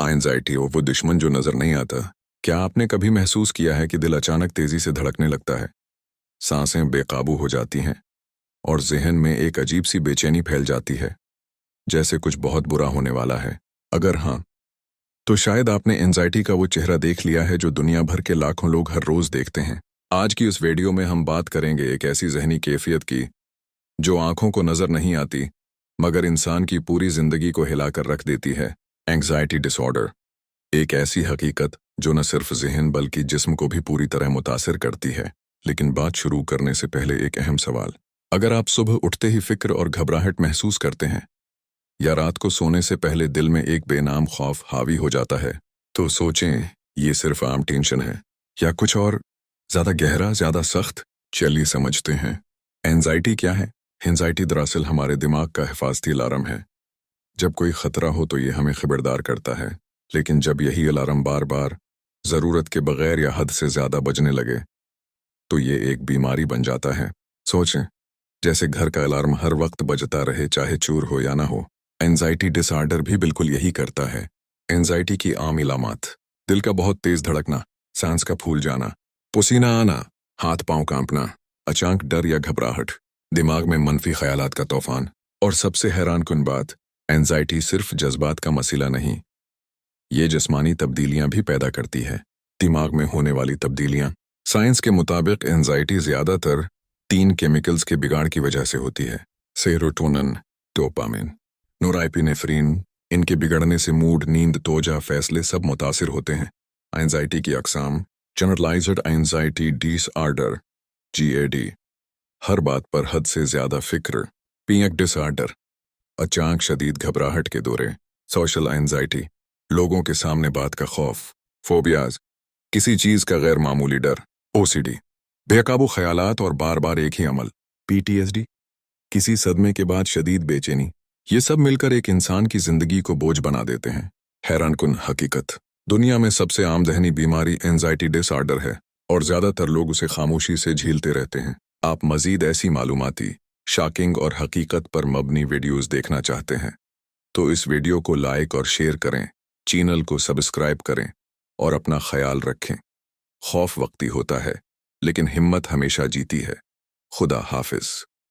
Anxiety हो वो दुश्मन जो नजर नहीं आता। क्या आपने कभी महसूस किया है कि दिल अचानक तेजी से धड़कने लगता है, सांसें बेकाबू हो जाती हैं और जहन में एक अजीब सी बेचैनी फैल जाती है, जैसे कुछ बहुत बुरा होने वाला है? अगर हाँ, तो शायद आपने एंजाइटी का वो चेहरा देख लिया है जो दुनिया भर के लाखों लोग हर रोज देखते हैं। आज की इस वीडियो में हम बात करेंगे एक ऐसी जहनी कैफियत की जो आंखों को नजर नहीं आती मगर इंसान की पूरी जिंदगी को हिलाकर रख देती है। एंग्जाइटी डिसऑर्डर, एक ऐसी हकीकत जो न सिर्फ जहन बल्कि जिस्म को भी पूरी तरह मुतासिर करती है। लेकिन बात शुरू करने से पहले एक अहम सवाल। अगर आप सुबह उठते ही फिक्र और घबराहट महसूस करते हैं या रात को सोने से पहले दिल में एक बेनाम खौफ हावी हो जाता है, तो सोचें ये सिर्फ आम टेंशन है या कुछ और ज्यादा गहरा, ज्यादा सख्त। चलिए समझते हैं एंजाइटी क्या है। एंजाइटी दरअसल हमारे दिमाग का हिफाजती अलार्म है। जब कोई खतरा हो तो ये हमें खबरदार करता है, लेकिन जब यही अलार्म बार बार जरूरत के बगैर या हद से ज्यादा बजने लगे तो ये एक बीमारी बन जाता है। सोचें, जैसे घर का अलार्म हर वक्त बजता रहे चाहे चोर हो या ना हो। एंजाइटी डिसऑर्डर भी बिल्कुल यही करता है। एंजाइटी की आम इलामात: दिल का बहुत तेज धड़कना, सांस का फूल जाना, पसीना आना, हाथ पांव कांपना, अचानक डर या घबराहट, दिमाग में मनफी ख्यालात का तूफान। और सबसे हैरानकुन बात, एंजाइटी सिर्फ जज्बात का मसला नहीं, ये जिस्मानी तब्दीलियां भी पैदा करती है। दिमाग में होने वाली तब्दीलियां। साइंस के मुताबिक एंजाइटी ज्यादातर 3 केमिकल्स के बिगाड़ की वजह से होती है: सेरोटोनिन, डोपामिन, नोराइपिनेफ्रिन। इनके बिगड़ने से मूड, नींद, तोजा, फैसले सब मुतासिर होते हैं। एंजाइटी की अकसाम: जनरलाइज्ड एंजाइटी डिसऑर्डर GAD, हर बात पर हद से ज्यादा फिक्र। पैनिक डिसऑर्डर, अचानक शदीद घबराहट के दौरे। सोशल एंजाइटी, लोगों के सामने बात का खौफ। फोबियाज, किसी चीज का गैर मामूली डर। OCD, बेकाबू ख्यालात और बार बार एक ही अमल। PTSD, किसी सदमे के बाद शदीद बेचैनी। ये सब मिलकर एक इंसान की जिंदगी को बोझ बना देते हैं। हैरानकुन हकीकत, दुनिया में सबसे आम ज़हनी बीमारी एंजाइटी डिसऑर्डर है और ज्यादातर लोग उसे खामोशी से झेलते रहते हैं। आप मजीद ऐसी मालूमाती, शॉकिंग और हकीकत पर मबनी वीडियोस देखना चाहते हैं तो इस वीडियो को लाइक और शेयर करें, चैनल को सब्सक्राइब करें और अपना ख्याल रखें। खौफ वक्ती होता है लेकिन हिम्मत हमेशा जीती है। खुदा हाफिज।